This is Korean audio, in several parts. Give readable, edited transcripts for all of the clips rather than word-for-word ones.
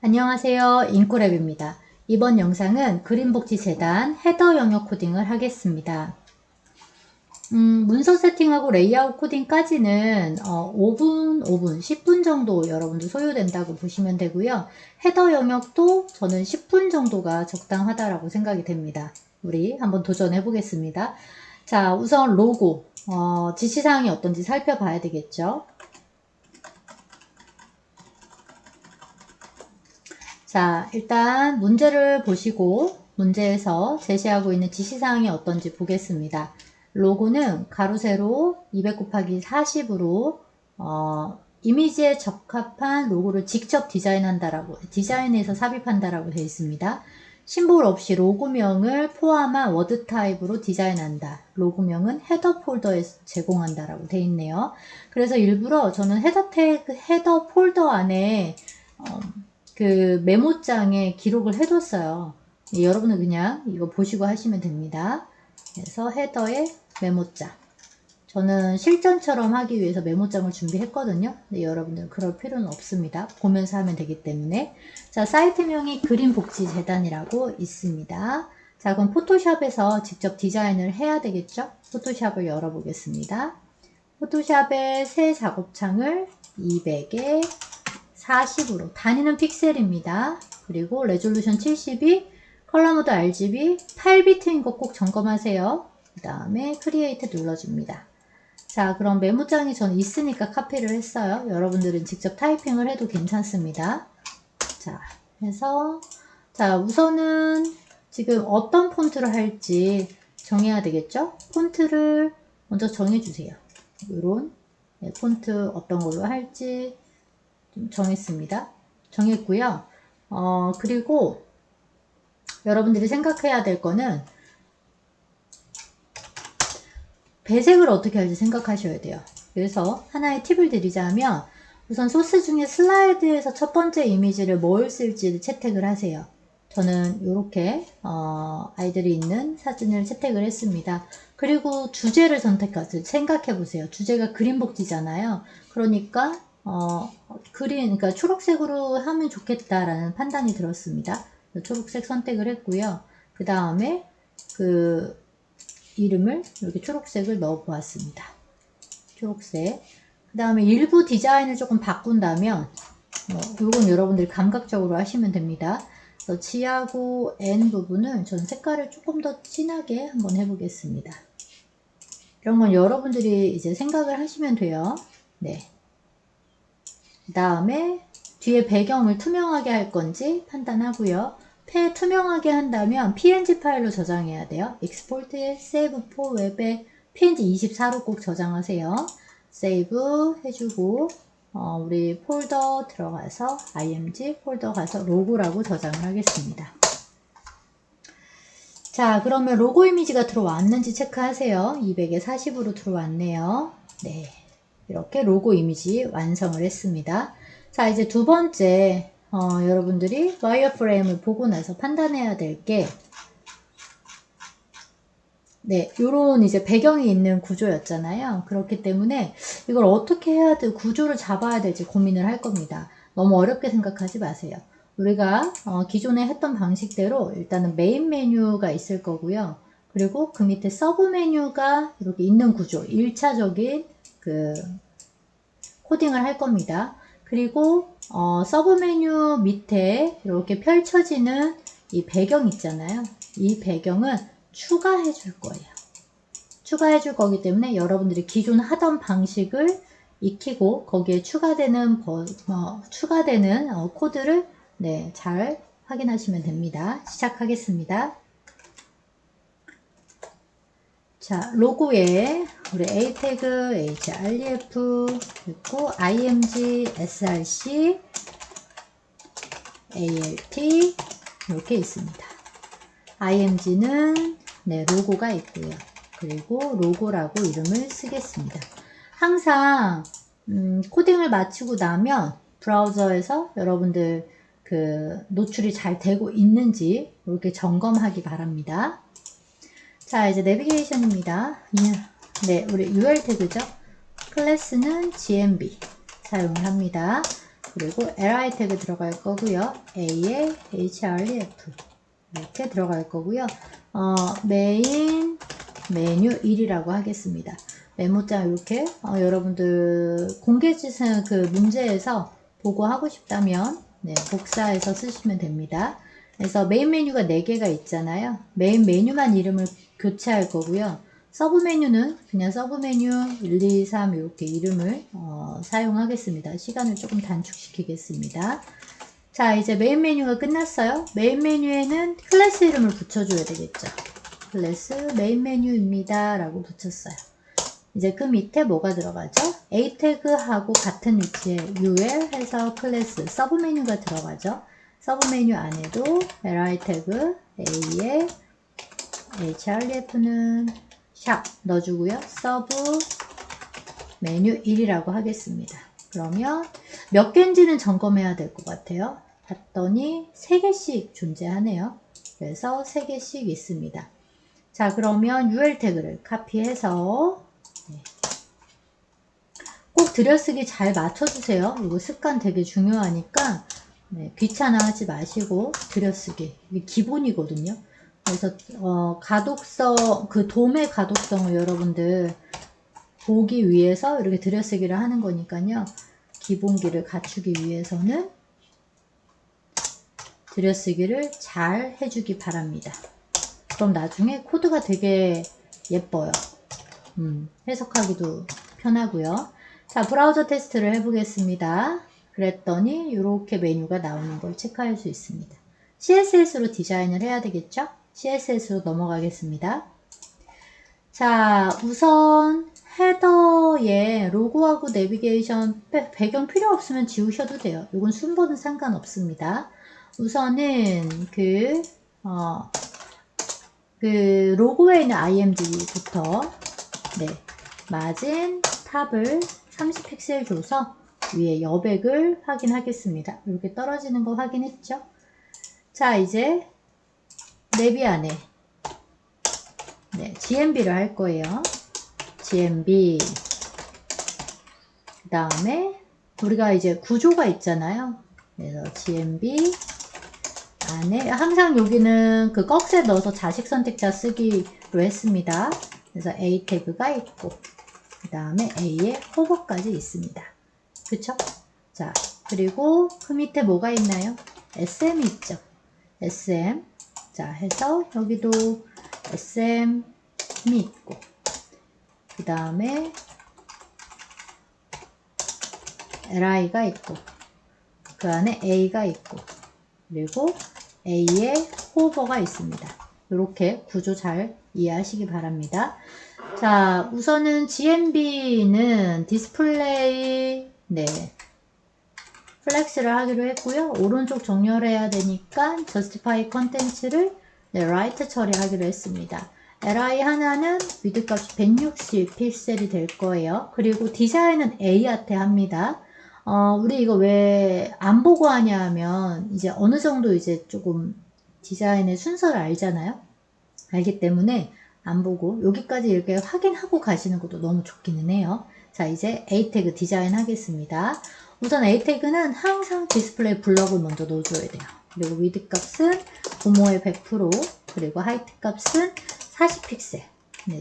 안녕하세요. 인코랩입니다. 이번 영상은 그린복지재단 헤더 영역 코딩을 하겠습니다. 문서 세팅하고 레이아웃 코딩까지는 5분, 10분 정도 여러분들 소요된다고 보시면 되고요. 헤더 영역도 저는 10분 정도가 적당하다라고 생각이 됩니다. 우리 한번 도전해 보겠습니다. 자, 우선 로고, 지시사항이 어떤지 살펴봐야 되겠죠. 자, 일단 문제를 보시고 문제에서 제시하고 있는 지시사항이 어떤지 보겠습니다. 로고는 가로 세로 200 곱하기 40으로 이미지에 적합한 로고를 직접 디자인해서 삽입한다라고 되어 있습니다. 심볼 없이 로고명을 포함한 워드 타입으로 디자인한다. 로고명은 헤더 폴더에 제공한다라고 되어 있네요. 그래서 일부러 저는 헤더 폴더 안에 그 메모장에 기록을 해뒀어요. 여러분은 그냥 이거 보시고 하시면 됩니다. 그래서 헤더에 메모장. 저는 실전처럼 하기 위해서 메모장을 준비했거든요. 근데 여러분들은 그럴 필요는 없습니다. 보면서 하면 되기 때문에. 자, 사이트명이 그린복지재단이라고 있습니다. 자, 그럼 포토샵에서 직접 디자인을 해야 되겠죠? 포토샵을 열어보겠습니다. 포토샵의 새 작업창을 200에 40으로 단위는 픽셀입니다. 그리고 레졸루션 72, 컬러 모드 RGB, 8비트인 거 꼭 점검하세요. 그 다음에 크리에이트 눌러줍니다. 자, 그럼 메모장이 전 있으니까 카피를 했어요. 여러분들은 직접 타이핑을 해도 괜찮습니다. 자, 해서 자, 우선은 지금 어떤 폰트를 할지 정해야 되겠죠? 폰트를 먼저 정해주세요. 이런 폰트 어떤 걸로 할지 정했습니다. 정했고요. 그리고 여러분들이 생각해야 될 거는 배색을 어떻게 할지 생각하셔야 돼요. 그래서 하나의 팁을 드리자면 우선 소스 중에 슬라이드에서 첫 번째 이미지를 뭘 쓸지를 채택을 하세요. 저는 이렇게 아이들이 있는 사진을 채택을 했습니다. 그리고 주제를 생각해 보세요. 주제가 그린복지잖아요. 그러니까 그러니까 초록색으로 하면 좋겠다라는 판단이 들었습니다. 초록색 선택을 했고요. 그 다음에 그 이름을 이렇게 초록색을 넣어 보았습니다. 초록색. 그 다음에 일부 디자인을 조금 바꾼다면 이건 여러분들이 감각적으로 하시면 됩니다. 그래서 G하고 N 부분은 전 색깔을 조금 더 진하게 한번 해보겠습니다. 이런 건 여러분들이 이제 생각을 하시면 돼요. 네. 그 다음에 뒤에 배경을 투명하게 할 건지 판단하고요. 투명하게 한다면 png 파일로 저장해야 돼요. 익스포트에 세이브 포 웹에 png 24로 꼭 저장하세요. 세이브 해주고 우리 폴더 들어가서 img 폴더 가서 로고라고 저장을 하겠습니다. 자, 그러면 로고 이미지가 들어왔는지 체크하세요. 200에 40으로 들어왔네요. 네, 이렇게 로고 이미지 완성을 했습니다. 자, 이제 두 번째 여러분들이 와이어프레임을 보고 나서 판단해야 될 게 네, 요런 이제 배경이 있는 구조였잖아요. 그렇기 때문에 이걸 어떻게 해야 돼, 구조를 잡아야 될지 고민을 할 겁니다. 너무 어렵게 생각하지 마세요. 우리가 기존에 했던 방식대로 일단은 메인 메뉴가 있을 거고요. 그리고 그 밑에 서브 메뉴가 이렇게 있는 구조, 1차적인 그 코딩을 할 겁니다. 그리고 서브 메뉴 밑에 이렇게 펼쳐지는 이 배경 있잖아요. 이 배경은 추가해 줄 거예요. 추가해 줄 거기 때문에 여러분들이 기존 하던 방식을 익히고 거기에 추가되는 코드를 네, 잘 확인하시면 됩니다. 시작하겠습니다. 자, 로고에 우리 A 태그, href, 그리고 img, src, alt 이렇게 있습니다. img는 네, 로고가 있고요. 그리고 로고라고 이름을 쓰겠습니다. 항상 코딩을 마치고 나면 브라우저에서 여러분들 그 노출이 잘 되고 있는지 이렇게 점검하기 바랍니다. 자, 이제 내비게이션입니다. 네, 우리 UL 태그죠. 클래스는 GMB 사용을 합니다. 그리고 li 태그 들어갈 거고요. a에 href 이렇게 들어갈 거고요. 메인 메뉴 1이라고 하겠습니다. 메모장 이렇게 여러분들 공개지수 그 문제에서 보고 하고 싶다면 네, 복사해서 쓰시면 됩니다. 그래서 메인 메뉴가 4개가 있잖아요. 메인 메뉴만 이름을 교체할 거고요. 서브 메뉴는 그냥 서브 메뉴 1, 2, 3 이렇게 이름을 사용하겠습니다. 시간을 조금 단축시키겠습니다. 자, 이제 메인 메뉴가 끝났어요. 메인 메뉴에는 클래스 이름을 붙여줘야 되겠죠. 클래스 메인 메뉴입니다 라고 붙였어요. 이제 그 밑에 뭐가 들어가죠? A 태그하고 같은 위치에 UL 해서 클래스 서브 메뉴가 들어가죠. 서브 메뉴 안에도 li 태그 A에 href는 샵 넣어주고요. 서브 메뉴 1이라고 하겠습니다. 그러면 몇 개인지는 점검해야 될 것 같아요. 봤더니 3개씩 존재하네요. 그래서 3개씩 있습니다. 자, 그러면 UL 태그를 카피해서 꼭 들여쓰기 잘 맞춰주세요. 이거 습관 되게 중요하니까 귀찮아하지 마시고 들여쓰기 이게 기본이거든요. 그래서 가독성 그 돔의 가독성을 여러분들 보기 위해서 이렇게 들여쓰기를 하는 거니까요. 기본기를 갖추기 위해서는 들여쓰기를 잘 해주기 바랍니다. 그럼 나중에 코드가 되게 예뻐요. 해석하기도 편하고요. 자, 브라우저 테스트를 해보겠습니다. 그랬더니 이렇게 메뉴가 나오는 걸 체크할 수 있습니다. CSS로 디자인을 해야 되겠죠? CSS로 넘어가겠습니다. 자, 우선 헤더에 로고하고 내비게이션 배경 필요 없으면 지우셔도 돼요. 이건 순번은 상관없습니다. 우선은 그 로고에 있는 img부터 마진 탑을 30픽셀 줘서 위에 여백을 확인하겠습니다. 이렇게 떨어지는 거 확인했죠? 자, 이제 내비 안에 GMB를 할 거예요. GMB 그 다음에 우리가 이제 구조가 있잖아요. 그래서 GMB 안에 항상 여기는 그 꺽쇠 넣어서 자식 선택자 쓰기로 했습니다. 그래서 A 태그가 있고 그 다음에 A에 호버까지 있습니다. 그쵸? 자, 그리고 그 밑에 뭐가 있나요? SM이 있죠. SM 자 해서 여기도 SM이 있고 그 다음에 LI가 있고 그 안에 A가 있고 그리고 A에 호버가 있습니다. 이렇게 구조 잘 이해하시기 바랍니다. 자, 우선은 GMB는 디스플레이 플렉스를 하기로 했고요. 오른쪽 정렬해야 되니까 justify content를 right 처리하기로 했습니다. li 하나는 위드 값이 160 픽셀이 될 거예요. 그리고 디자인은 A한테 합니다. 우리 이거 왜 안 보고 하냐 하면 이제 어느 정도 이제 조금 디자인의 순서를 알잖아요. 알기 때문에 안 보고 여기까지 이렇게 확인하고 가시는 것도 너무 좋기는 해요. 자, 이제 A 태그 디자인 하겠습니다. 우선 A 태그는 항상 디스플레이 블럭을 먼저 넣어줘야 돼요. 그리고 위드 값은 고모의 100% 그리고 하이트 값은 40픽셀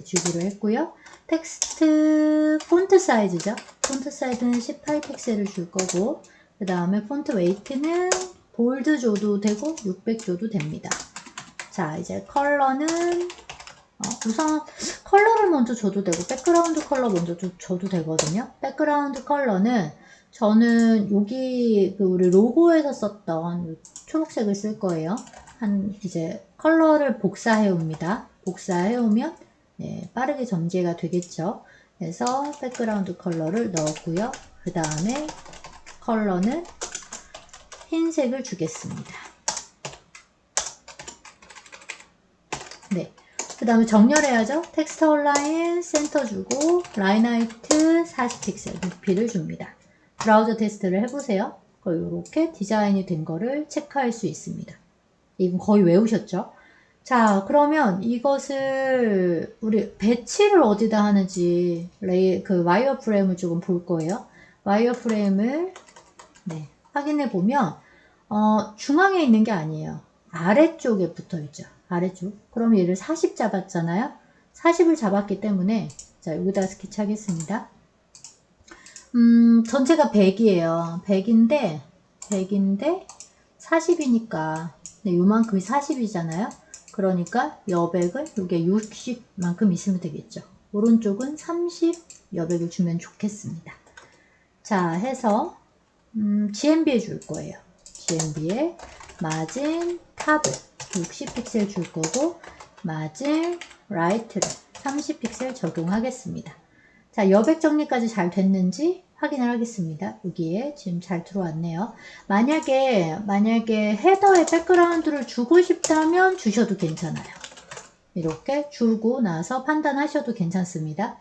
주기로 했고요. 텍스트 폰트 사이즈죠. 폰트 사이즈는 18픽셀을 줄 거고 그 다음에 폰트 웨이트는 볼드 줘도 되고 600 줘도 됩니다. 자, 이제 컬러는 우선 컬러를 먼저 줘도 되고 백그라운드 컬러 먼저 줘도 되거든요. 백그라운드 컬러는 저는 여기 우리 로고에서 썼던 초록색을 쓸 거예요. 이제 컬러를 복사해 옵니다. 복사해 오면 빠르게 전개가 되겠죠. 그래서 백그라운드 컬러를 넣었고요. 그 다음에 컬러는 흰색을 주겠습니다. 그 다음에 정렬해야죠. 텍스트 온라인 센터 주고 라인 하이트 40픽셀 높이를 줍니다. 브라우저 테스트를 해보세요. 이렇게 디자인이 된 거를 체크할 수 있습니다. 이건 거의 외우셨죠? 자, 그러면 이것을 우리 배치를 어디다 하는지 그 와이어 프레임을 조금 볼 거예요. 와이어 프레임을 확인해 보면 중앙에 있는 게 아니에요. 아래쪽에 붙어 있죠. 아래쪽. 그럼 얘를 40 잡았잖아요. 40을 잡았기 때문에 자, 여기다 스케치 하겠습니다. 전체가 100이에요. 100인데 40이니까 요만큼이 40이잖아요. 그러니까 여백을 여기에 60만큼 있으면 되겠죠. 오른쪽은 30 여백을 주면 좋겠습니다. 자, 해서 GMB에 줄 거예요. GMB에 마진 탑을 60픽셀 줄 거고 마진 라이트를 30픽셀 적용하겠습니다. 자, 여백 정리까지 잘 됐는지 확인을 하겠습니다. 여기에 지금 잘 들어왔네요. 만약에 헤더에 백그라운드를 주고 싶다면 주셔도 괜찮아요. 이렇게 주고 나서 판단하셔도 괜찮습니다.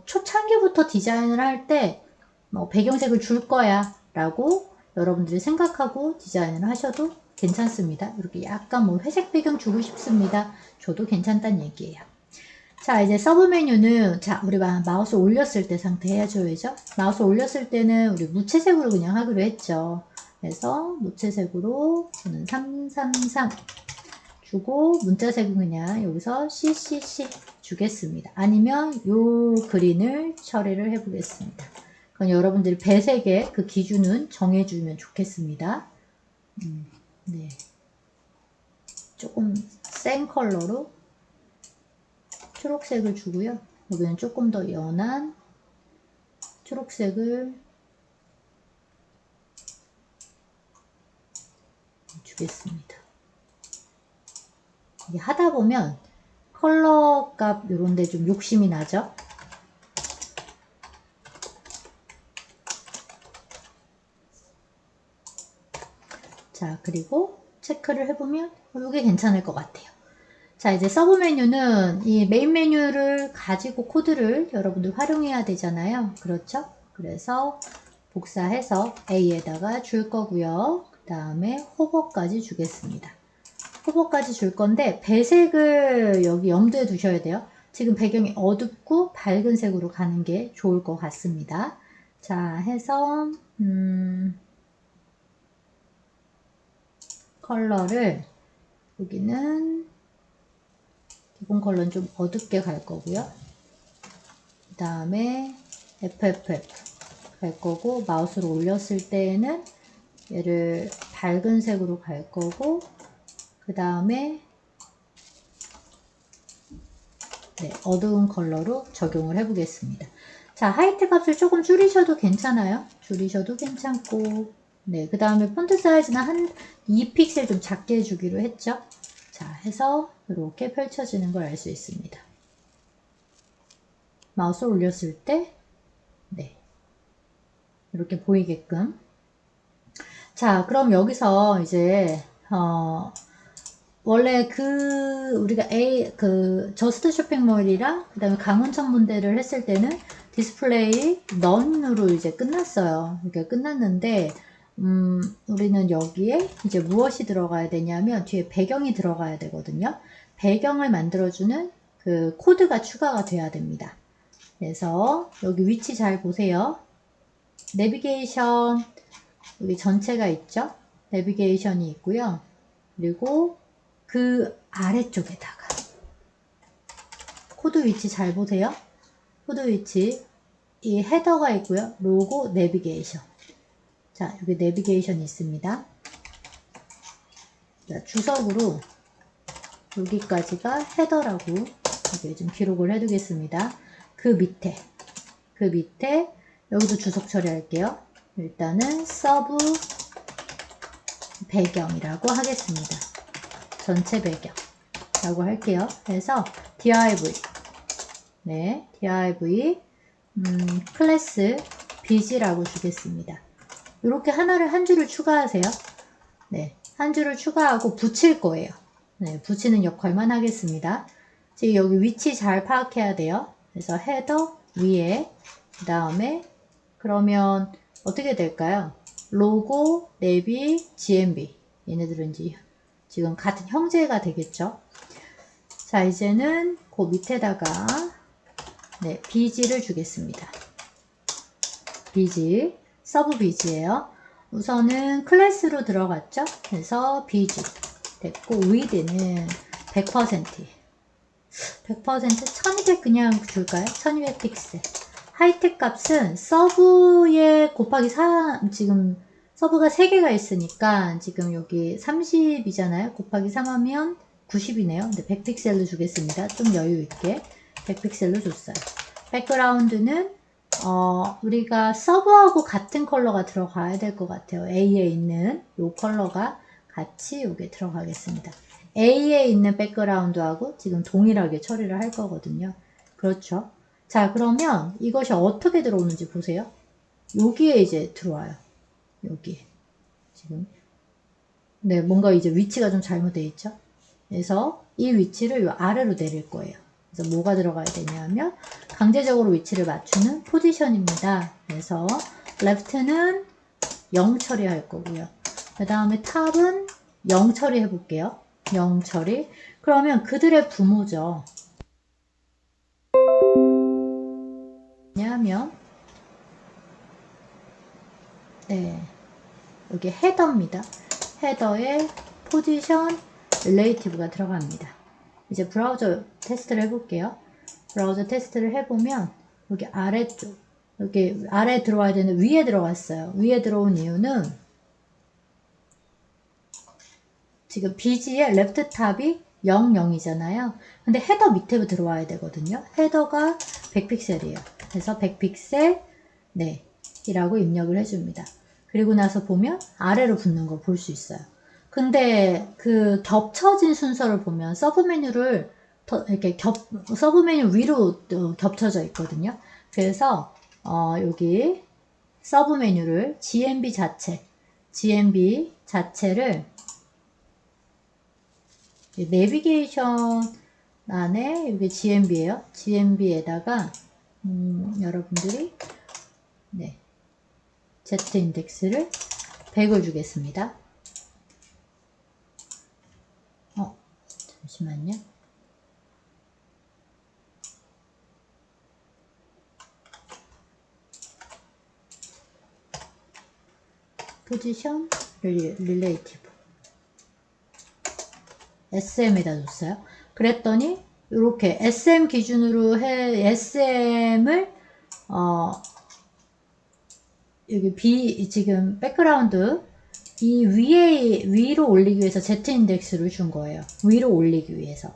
초창기부터 디자인을 할 때 배경색을 줄 거야 라고 여러분들이 생각하고 디자인을 하셔도 괜찮습니다. 이렇게 약간 회색 배경 주고 싶습니다. 줘도 괜찮다는 얘기예요. 자, 이제 서브 메뉴는, 자, 우리 마우스 올렸을 때 상태 해줘야죠. 마우스 올렸을 때는 우리 무채색으로 그냥 하기로 했죠. 그래서 무채색으로 저는 333 주고, 문자색은 그냥 여기서 CCC 주겠습니다. 아니면 요 그린을 처리를 해보겠습니다. 그건 여러분들이 배색의 그 기준은 정해주면 좋겠습니다. 네. 조금 센 컬러로 초록색을 주고요. 여기는 조금 더 연한 초록색을 주겠습니다. 이게 하다 보면 컬러 값 이런 데 좀 욕심이 나죠. 자, 그리고 체크를 해보면 이게 괜찮을 것 같아요. 자, 이제 서브 메뉴는 이 메인 메뉴를 가지고 코드를 여러분들 활용해야 되잖아요. 그렇죠? 그래서 복사해서 A에다가 줄 거고요. 그 다음에 호버까지 주겠습니다. 호버까지 줄 건데 배색을 여기 염두에 두셔야 돼요. 지금 배경이 어둡고 밝은 색으로 가는 게 좋을 것 같습니다. 자, 해서 컬러를 여기는 기본 컬러는 좀 어둡게 갈 거고요. 그 다음에 FFF 갈 거고, 마우스로 올렸을 때에는 얘를 밝은 색으로 갈 거고, 그 다음에 어두운 컬러로 적용을 해 보겠습니다. 자, 하이트 값을 조금 줄이셔도 괜찮아요. 줄이셔도 괜찮고, 그 다음에 폰트 사이즈는 한 2픽셀 좀 작게 해주기로 했죠. 자, 해서 이렇게 펼쳐지는 걸 알 수 있습니다. 마우스 올렸을 때 이렇게 보이게끔. 자, 그럼 여기서 이제 원래 우리가 저스트 쇼핑몰이랑 그 다음에 강원천문대를 했을 때는 디스플레이 넌으로 이제 끝났어요. 이렇게 끝났는데 우리는 여기에 이제 무엇이 들어가야 되냐면 뒤에 배경이 들어가야 되거든요. 배경을 만들어주는 그 코드가 추가가 돼야 됩니다. 그래서 여기 위치 잘 보세요. 내비게이션 여기 전체가 있죠. 내비게이션이 있고요. 그리고 그 아래쪽에다가 코드 위치 잘 보세요. 코드 위치 이 헤더가 있고요. 로고 내비게이션. 자, 여기 내비게이션이 있습니다. 자, 주석으로 여기까지가 헤더라고 이렇게 좀 기록을 해두겠습니다. 그 밑에 여기도 주석 처리할게요. 일단은 서브 배경이라고 하겠습니다. 전체 배경라고 할게요. 그래서 div div 클래스 bg라고 주겠습니다. 이렇게 한 줄을 추가하세요. 한 줄을 추가하고 붙일 거예요. 붙이는 역할만 하겠습니다. 지금 여기 위치 잘 파악해야 돼요. 그래서 헤더 위에 그 다음에 그러면 어떻게 될까요? 로고, 내비, GMB 얘네들은 지금 같은 형제가 되겠죠. 자, 이제는 그 밑에다가 BG를 주겠습니다. BG 서브 BG예요. 우선은 클래스로 들어갔죠. 그래서 BG 됐고, width는 100%. 1200 그냥 줄까요? 1200 픽셀. 하이텍 값은 서브에 곱하기 4, 지금 서브가 3개가 있으니까 지금 여기 30이잖아요. 곱하기 3하면 90이네요. 근데 100픽셀로 주겠습니다. 좀 여유 있게 100픽셀로 줬어요. 백그라운드는 우리가 서브하고 같은 컬러가 들어가야 될 것 같아요. A에 있는 이 컬러가 같이 여기에 들어가겠습니다. A에 있는 백그라운드하고 지금 동일하게 처리를 할 거거든요. 그렇죠. 자, 그러면 이것이 어떻게 들어오는지 보세요. 여기에 이제 들어와요. 여기. 지금. 네, 뭔가 이제 위치가 좀 잘못되어 있죠. 그래서 이 위치를 요 아래로 내릴 거예요. 그래서 뭐가 들어가야 되냐면 강제적으로 위치를 맞추는 포지션입니다. 그래서 left는 0 처리할 거고요. 그 다음에 탑은 0 처리해 볼게요. 0 처리. 그러면 그들의 부모죠. 왜냐하면 네, 여기 헤더입니다. 헤더에 포지션 릴레이티브가 들어갑니다. 이제 브라우저 테스트를 해볼게요. 브라우저 테스트를 해보면 여기 아래쪽, 여기 아래에 들어와야 되는 위에 들어갔어요. 위에 들어온 이유는 지금 BG의 레프트 탑이 0, 0이잖아요. 근데 헤더 밑에 들어와야 되거든요. 헤더가 100픽셀이에요. 그래서 100픽셀 네, 이라고 입력을 해줍니다. 그리고 나서 보면 아래로 붙는 거 볼 수 있어요. 근데 그 겹쳐진 순서를 보면 서브 메뉴를 이렇게 서브 메뉴 위로 겹쳐져 있거든요. 그래서 여기 서브 메뉴를 GMB 자체를 내비게이션 안에 이게 GMB예요. GMB에다가 여러분들이 네, Z 인덱스를 100을 주겠습니다. 잠시만요. 포지션 릴레이티브 SM에다 줬어요. 그랬더니 이렇게 SM 기준으로 SM을 여기 지금 백그라운드 이 위로 올리기 위해서 Z 인덱스를 준 거예요. 위로 올리기 위해서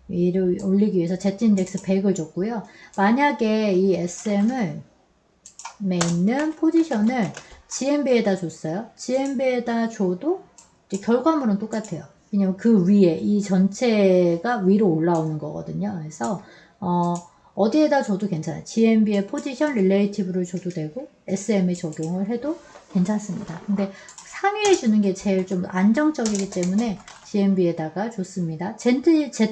Z 인덱스 100을 줬고요. 만약에 이 SM을 있는 포지션을 GMB에다 줬어요. GMB에다 줘도 이제 결과물은 똑같아요. 왜냐면 그 위에 이 전체가 위로 올라오는 거거든요. 그래서 어디에다 줘도 괜찮아요. GMB의 포지션 릴레이티브를 줘도 되고 SM에 적용을 해도 괜찮습니다. 근데 상위에 주는 게 제일 좀 안정적이기 때문에 GMB에다가 줬습니다. Z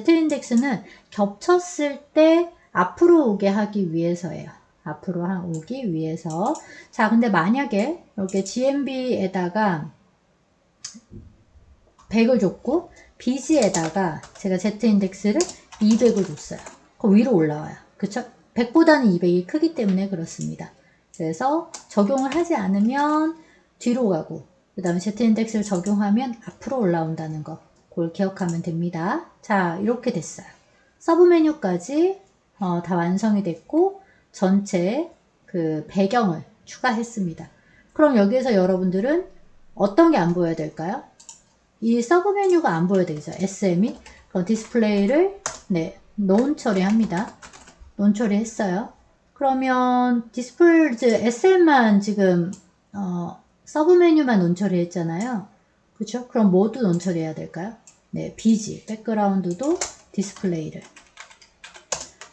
인덱스는 겹쳤을 때 앞으로 오게 하기 위해서예요. 앞으로 오기 위해서. 자, 근데 만약에 이렇게 GMB에다가 100을 줬고 BG에다가 제가 Z 인덱스를 200을 줬어요. 그 위로 올라와요. 그쵸? 100보다는 200이 크기 때문에 그렇습니다. 그래서 적용을 하지 않으면 뒤로 가고 그 다음에 Z 인덱스를 적용하면 앞으로 올라온다는 거 그걸 기억하면 됩니다. 자, 이렇게 됐어요. 서브 메뉴까지 다 완성이 됐고 전체 그 배경을 추가했습니다. 그럼 여기에서 여러분들은 어떤 게 안 보여야 될까요? 이 서브 메뉴가 안 보여야 되겠죠. SM이. 그럼 디스플레이를 네, 논 처리합니다. 논 처리했어요. 그러면 SM만 지금 서브 메뉴만 논 처리했잖아요. 그렇죠? 그럼 모두 논 처리해야 될까요? 네, BG 백그라운드도 디스플레이를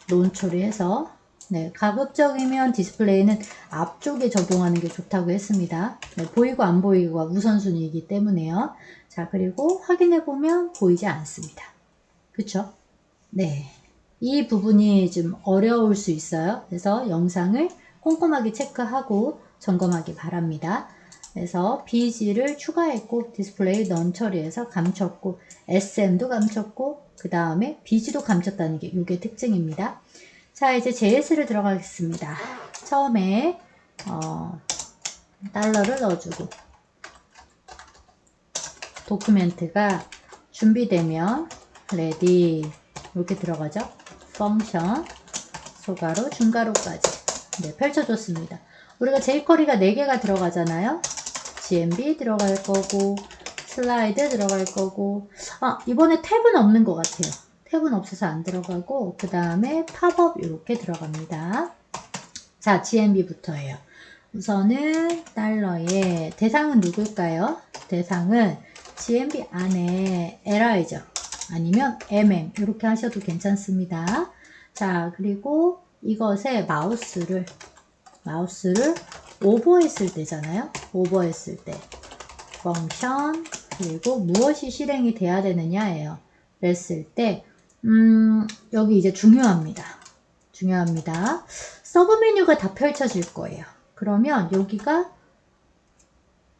논 처리해서 네, 가급적이면 디스플레이는 앞쪽에 적용하는 게 좋다고 했습니다. 네, 보이고 안 보이고가 우선순위이기 때문에요. 자, 그리고 확인해보면 보이지 않습니다. 그쵸? 네. 이 부분이 좀 어려울 수 있어요. 그래서 영상을 꼼꼼하게 체크하고 점검하기 바랍니다. 그래서 BG를 추가했고 디스플레이 넌 처리해서 감췄고 SM도 감췄고 그 다음에 BG도 감췄다는 게 이게 특징입니다. 자, 이제 JS를 들어가겠습니다. 처음에 달러를 넣어주고 도큐멘트가 준비되면 ready 이렇게 들어가죠. 펑션 소가로 중가로까지 네, 펼쳐줬습니다. 우리가 jQuery가 4개가 들어가잖아요. GMB 들어갈 거고 슬라이드 들어갈 거고 이번에 탭은 없는 것 같아요. 탭은 없어서 안 들어가고 그 다음에 팝업 이렇게 들어갑니다. 자, GMB부터예요. 우선은 달러의 대상은 누굴까요? 대상은 GMB 안에 LI죠. 아니면 MM 이렇게 하셔도 괜찮습니다. 자, 그리고 이것에 마우스를 오버했을 때잖아요. 오버했을 때 펑션 그리고 무엇이 실행이 돼야 되느냐예요. 그랬을 때 여기 이제 중요합니다. 서브 메뉴가 다 펼쳐질 거예요. 그러면 여기가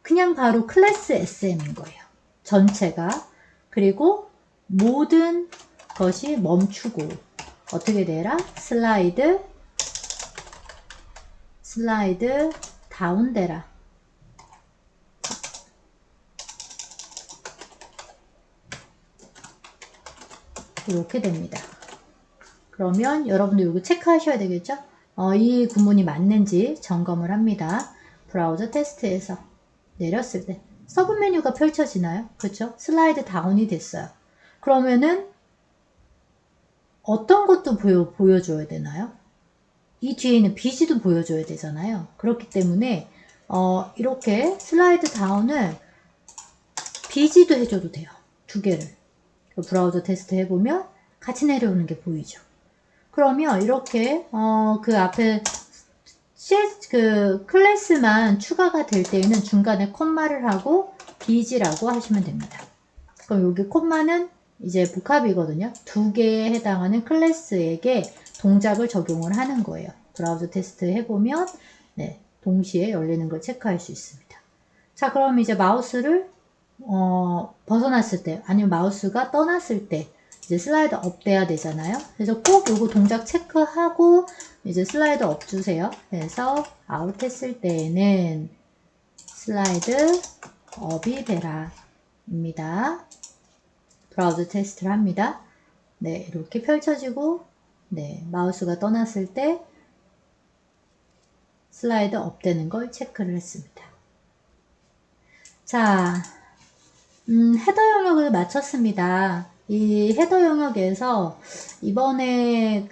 그냥 바로 클래스 SM인 거예요. 전체가. 그리고 모든 것이 멈추고 어떻게 되라? 슬라이드 다운되라. 이렇게 됩니다. 그러면 여러분들 이거 체크하셔야 되겠죠? 이 구문이 맞는지 점검을 합니다. 브라우저 테스트에서 내렸을 때 서브 메뉴가 펼쳐지나요? 그렇죠? 슬라이드 다운이 됐어요. 그러면은 어떤 것도 보여줘야 되나요? 이 뒤에 있는 BG도 보여줘야 되잖아요. 그렇기 때문에 이렇게 슬라이드 다운을 BG도 해줘도 돼요. 2개를. 브라우저 테스트 해보면 같이 내려오는 게 보이죠. 그러면 이렇게 그 앞에 그 클래스만 추가가 될 때에는 중간에 콤마를 하고 BG라고 하시면 됩니다. 그럼 여기 콤마는 이제 복합이거든요. 2개에 해당하는 클래스에게 동작을 적용을 하는 거예요. 브라우저 테스트 해보면 네, 동시에 열리는 걸 체크할 수 있습니다. 자, 그럼 이제 마우스를 벗어났을 때 아니면 마우스가 떠났을 때 이제 슬라이드 업 돼야 되잖아요. 그래서 꼭 요거 동작 체크하고 이제 슬라이드 업 주세요. 그래서 아웃 했을 때에는 슬라이드 업이 되라 입니다. 브라우저 테스트를 합니다. 네, 이렇게 펼쳐지고 네, 마우스가 떠났을 때 슬라이드 업 되는 걸 체크를 했습니다. 자, 헤더 영역을 마쳤습니다. 이 헤더 영역에서 이번에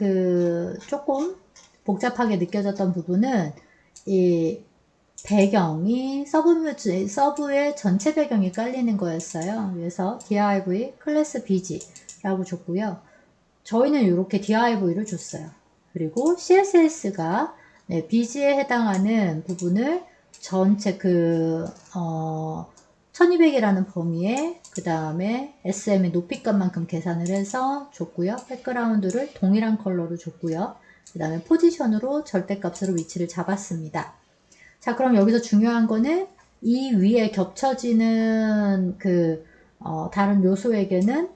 조금 복잡하게 느껴졌던 부분은 이 배경이 서브의 전체 배경이 깔리는 거였어요. 그래서 div 클래스 bg라고 줬고요. 저희는 이렇게 div를 줬어요. 그리고 css가 네, bg에 해당하는 부분을 전체 1200이라는 범위에 그 다음에 SM의 높이값만큼 계산을 해서 줬고요. 백그라운드를 동일한 컬러로 줬고요. 그 다음에 포지션으로 절대값으로 위치를 잡았습니다. 자, 그럼 여기서 중요한 거는 이 위에 겹쳐지는 다른 요소에게는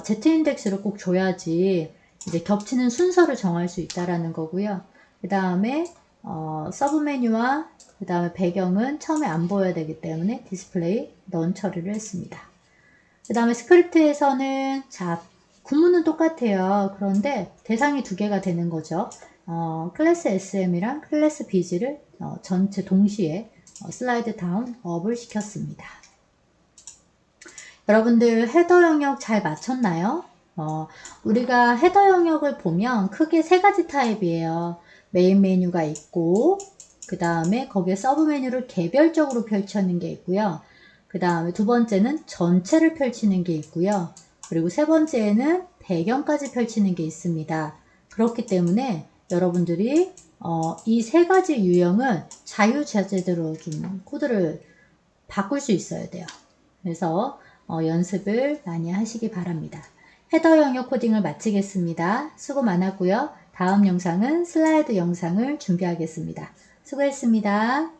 Z인덱스를 꼭 줘야지 이제 겹치는 순서를 정할 수 있다라는 거고요. 그 다음에 서브 메뉴와 그 다음에 배경은 처음에 안 보여야 되기 때문에 디스플레이 넌 처리를 했습니다. 그 다음에 스크립트에서는 자, 구문은 똑같아요. 그런데 대상이 2개가 되는 거죠. 클래스 SM이랑 클래스 BG를 전체 동시에 슬라이드 다운 업을 시켰습니다. 여러분들 헤더 영역 잘 맞췄나요? 우리가 헤더 영역을 보면 크게 3가지 타입이에요. 메인 메뉴가 있고 그 다음에 거기에 서브 메뉴를 개별적으로 펼치는 게 있고요. 그 다음에 2번째는 전체를 펼치는 게 있고요. 그리고 3번째에는 배경까지 펼치는 게 있습니다. 그렇기 때문에 여러분들이 이 3가지 유형은 자유자재대로 좀 코드를 바꿀 수 있어야 돼요. 그래서 연습을 많이 하시기 바랍니다. 헤더 영역 코딩을 마치겠습니다. 수고 많았고요. 다음 영상은 슬라이드 영상을 준비하겠습니다. 수고했습니다.